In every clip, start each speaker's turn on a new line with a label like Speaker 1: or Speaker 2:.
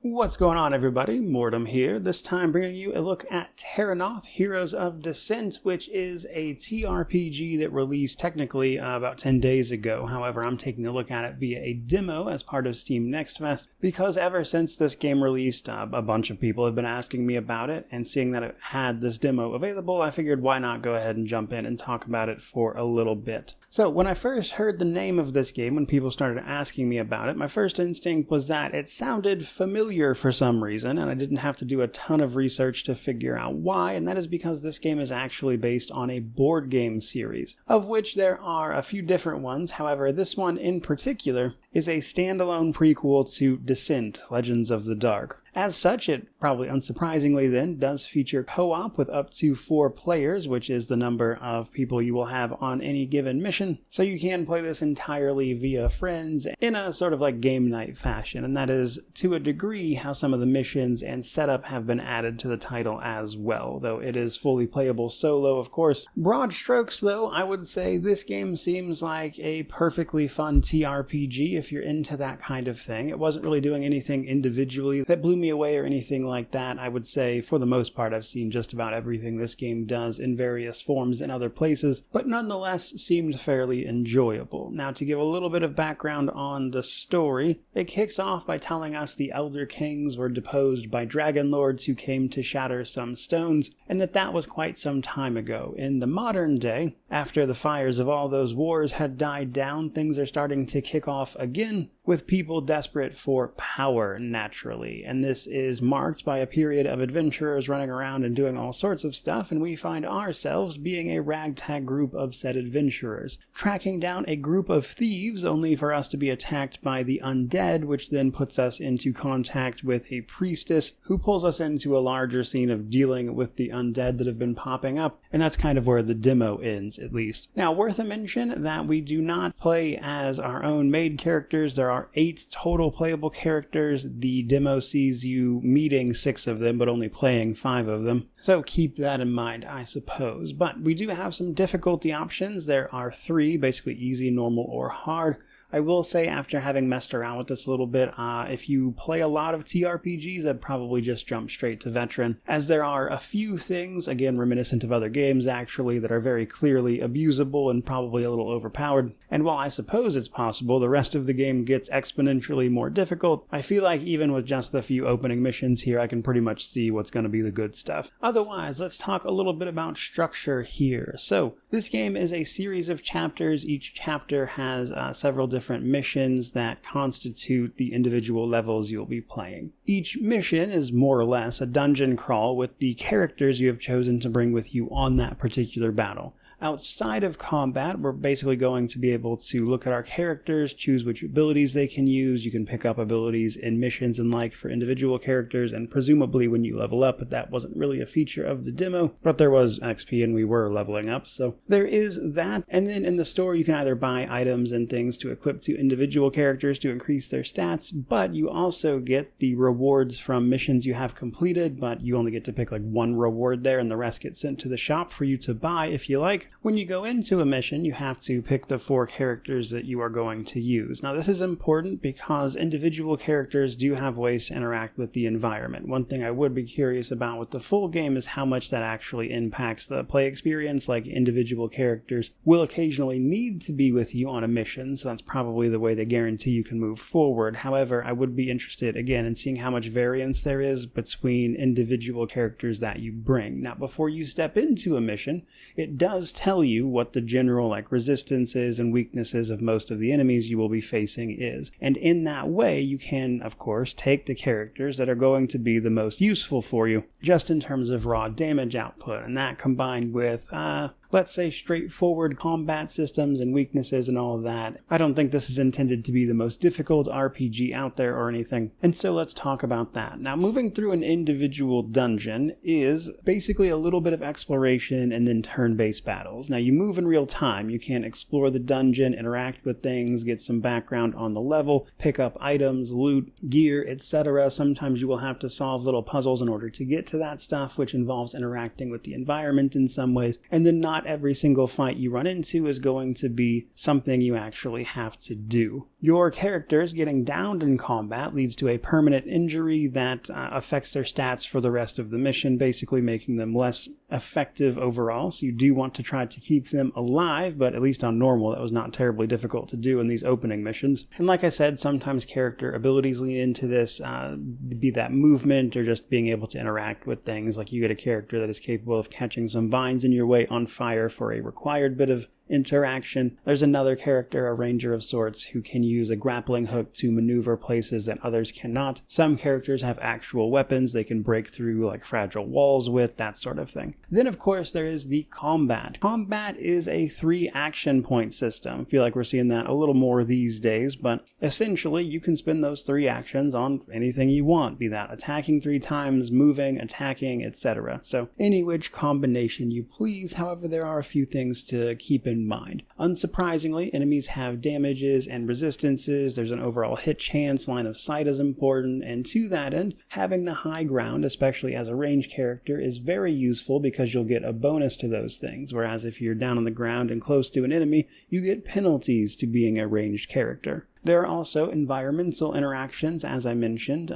Speaker 1: What's going on, everybody? Mortem here, this time bringing you a look at Terrinoth, Heroes of Descent, which is a TRPG that released technically about 10 days ago. However, I'm taking a look at it via a demo as part of Steam Next Fest, because ever since this game released, a bunch of people have been asking me about it, and seeing that it had this demo available, I figured why not go ahead and jump in and talk about it for a little bit. So, when I first heard the name of this game, when people started asking me about it, my first instinct was that it sounded familiar for some reason, and I didn't have to do a ton of research to figure out why, and that is because this game is actually based on a board game series, of which there are a few different ones. However, this one in particular is a standalone prequel to Descent, Legends of the Dark. As such, it probably unsurprisingly then does feature co-op with up to 4 players, which is the number of people you will have on any given mission. So you can play this entirely via friends in a sort of like game night fashion, and that is to a degree how some of the missions and setup have been added to the title as well, though it is fully playable solo, of course. Broad strokes though, I would say this game seems like a perfectly fun TRPG if you're into that kind of thing. It wasn't really doing anything individually that blew me away or anything like that. I would say for the most part I've seen just about everything this game does in various forms in other places, but nonetheless seemed fairly enjoyable. Now, to give a little bit of background on the story, it kicks off by telling us the Elder Kings were deposed by dragon lords who came to shatter some stones, and that was quite some time ago. In the modern day, after the fires of all those wars had died down, things are starting to kick off again, with people desperate for power, naturally. And this is marked by a period of adventurers running around and doing all sorts of stuff, and we find ourselves being a ragtag group of said adventurers, tracking down a group of thieves only for us to be attacked by the undead, which then puts us into contact with a priestess who pulls us into a larger scene of dealing with the undead that have been popping up, and that's kind of where the demo ends, at least. Now, worth a mention that we do not play as our own main characters. There are 8 total playable characters. The demo sees you meeting 6 of them, but only playing 5 of them. So keep that in mind, I suppose. But we do have some difficulty options. There are 3, basically easy, normal, or hard. I will say, after having messed around with this a little bit, if you play a lot of TRPGs, I'd probably just jump straight to Veteran, as there are a few things, again reminiscent of other games actually, that are very clearly abusable and probably a little overpowered. And while I suppose it's possible the rest of the game gets exponentially more difficult, I feel like even with just the few opening missions here, I can pretty much see what's going to be the good stuff. Otherwise, let's talk a little bit about structure here. So, this game is a series of chapters. Each chapter has several different missions that constitute the individual levels you'll be playing. Each mission is more or less a dungeon crawl with the characters you have chosen to bring with you on that particular battle. Outside of combat, we're basically going to be able to look at our characters, choose which abilities they can use. You can pick up abilities in missions and like for individual characters, and presumably when you level up, but that wasn't really a feature of the demo, but there was XP and we were leveling up, so there is that. And then in the store, you can either buy items and things to equip to individual characters to increase their stats, but you also get the rewards from missions you have completed, but you only get to pick like 1 reward there, and the rest get sent to the shop for you to buy if you like. When you go into a mission, you have to pick the 4 characters that you are going to use. Now, this is important because individual characters do have ways to interact with the environment. One thing I would be curious about with the full game is how much that actually impacts the play experience. Like, individual characters will occasionally need to be with you on a mission, so that's probably the way they guarantee you can move forward. However, I would be interested, again, in seeing how much variance there is between individual characters that you bring. Now, before you step into a mission, it does tell you what the general resistances and weaknesses of most of the enemies you will be facing is. And in that way, you can, of course, take the characters that are going to be the most useful for you, just in terms of raw damage output. And that combined with, let's say, straightforward combat systems and weaknesses and all of that. I don't think this is intended to be the most difficult RPG out there or anything, and so let's talk about that. Now, moving through an individual dungeon is basically a little bit of exploration and then turn-based battles. Now, you move in real time. You can explore the dungeon, interact with things, get some background on the level, pick up items, loot, gear, etc. Sometimes you will have to solve little puzzles in order to get to that stuff, which involves interacting with the environment in some ways, and then not every single fight you run into is going to be something you actually have to do. Your characters getting downed in combat leads to a permanent injury that affects their stats for the rest of the mission, basically making them less effective overall. So you do want to try to keep them alive, but at least on normal, that was not terribly difficult to do in these opening missions. And like I said, sometimes character abilities lean into this, be that movement or just being able to interact with things. Like you get a character that is capable of catching some vines in your way on fire for a required bit of interaction. There's another character, a ranger of sorts, who can use a grappling hook to maneuver places that others cannot. Some characters have actual weapons they can break through like fragile walls with, that sort of thing. Then of course there is the combat. Combat is a 3 action point system. I feel like we're seeing that a little more these days, but essentially you can spend those 3 actions on anything you want, be that attacking 3 times, moving, attacking, etc. So any which combination you please. However, there are a few things to keep in mind. Unsurprisingly, enemies have damages and resistances. There's an overall hit chance. Line of sight is important, and to that end, having the high ground, especially as a ranged character, is very useful because you'll get a bonus to those things, whereas if you're down on the ground and close to an enemy, you get penalties to being a ranged character. There are also environmental interactions, as I mentioned.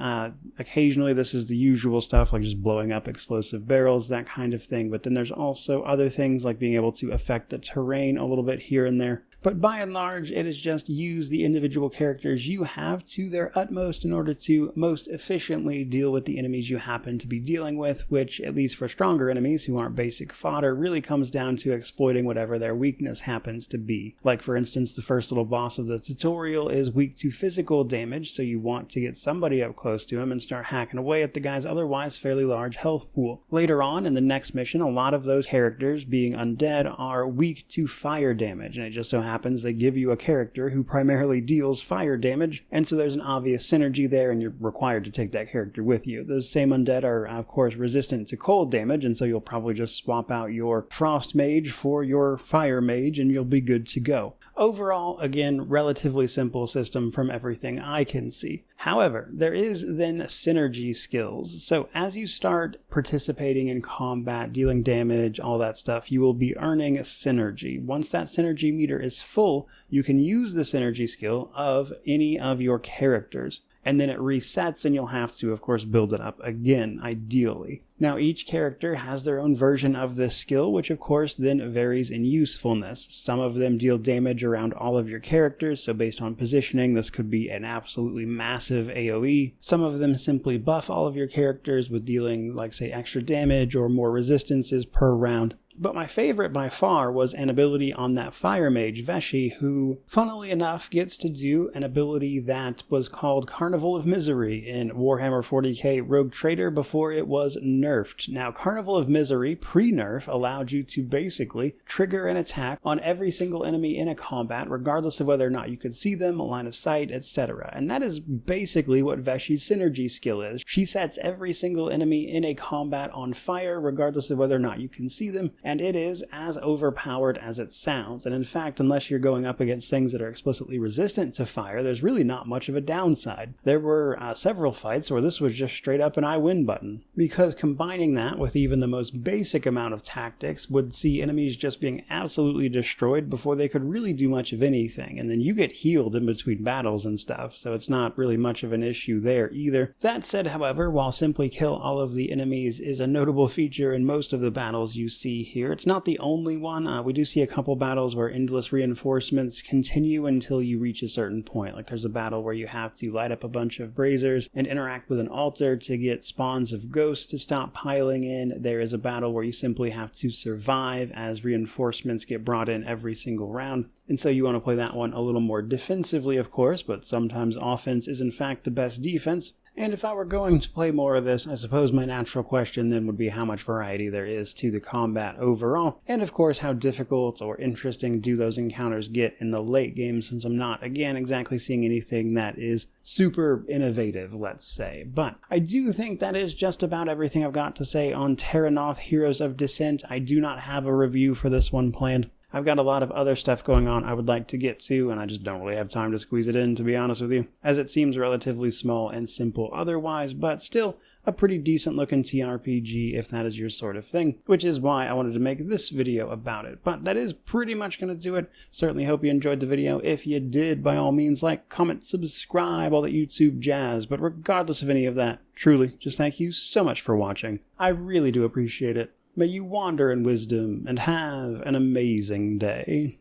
Speaker 1: Occasionally this is the usual stuff, like just blowing up explosive barrels, that kind of thing. But then there's also other things like being able to affect the terrain a little bit here and there. But by and large, it is just use the individual characters you have to their utmost in order to most efficiently deal with the enemies you happen to be dealing with, which, at least for stronger enemies who aren't basic fodder, really comes down to exploiting whatever their weakness happens to be. Like, for instance, the first little boss of the tutorial is weak to physical damage, so you want to get somebody up close to him and start hacking away at the guy's otherwise fairly large health pool. Later on in the next mission, a lot of those characters, being undead, are weak to fire damage, and it just so happens they give you a character who primarily deals fire damage, and so there's an obvious synergy there, and you're required to take that character with you. Those same undead are, of course, resistant to cold damage, and so you'll probably just swap out your frost mage for your fire mage, and you'll be good to go. Overall, again, relatively simple system from everything I can see. However, there is then synergy skills. So as you start participating in combat, dealing damage, all that stuff, you will be earning synergy. Once that synergy meter is full, you can use the synergy skill of any of your characters. And then it resets and you'll have to, of course, build it up again, ideally. Now, each character has their own version of this skill, which of course then varies in usefulness. Some of them deal damage around all of your characters, so based on positioning, this could be an absolutely massive AoE. Some of them simply buff all of your characters with dealing, like, say, extra damage or more resistances per round. But my favorite by far was an ability on that fire mage, Veshi, who, funnily enough, gets to do an ability that was called Carnival of Misery in Warhammer 40k Rogue Trader before it was nerfed. Now, Carnival of Misery, pre-nerf, allowed you to basically trigger an attack on every single enemy in a combat, regardless of whether or not you could see them, line of sight, etc. And that is basically what Veshi's synergy skill is. She sets every single enemy in a combat on fire, regardless of whether or not you can see them, and it is as overpowered as it sounds. And in fact, unless you're going up against things that are explicitly resistant to fire, there's really not much of a downside. There were several fights where this was just straight up an I win button, because combining that with even the most basic amount of tactics would see enemies just being absolutely destroyed before they could really do much of anything, and then you get healed in between battles and stuff, so it's not really much of an issue there either. That said, however, while simply kill all of the enemies is a notable feature in most of the battles you see here, it's not the only one. We do see a couple battles where endless reinforcements continue until you reach a certain point. Like there's a battle where you have to light up a bunch of braziers and interact with an altar to get spawns of ghosts to stop piling in. There is a battle where you simply have to survive as reinforcements get brought in every single round. And so you want to play that one a little more defensively, of course, but sometimes offense is in fact the best defense. And if I were going to play more of this, I suppose my natural question then would be how much variety there is to the combat overall, and of course how difficult or interesting do those encounters get in the late game, since I'm not, again, exactly seeing anything that is super innovative, let's say. But I do think that is just about everything I've got to say on Terrinoth Heroes of Descent. I do not have a review for this one planned. I've got a lot of other stuff going on I would like to get to, and I just don't really have time to squeeze it in, to be honest with you, as it seems relatively small and simple otherwise, but still a pretty decent looking TRPG if that is your sort of thing, which is why I wanted to make this video about it. But that is pretty much going to do it. Certainly hope you enjoyed the video. If you did, by all means, like, comment, subscribe, all that YouTube jazz. But regardless of any of that, truly, just thank you so much for watching. I really do appreciate it. May you wander in wisdom and have an amazing day.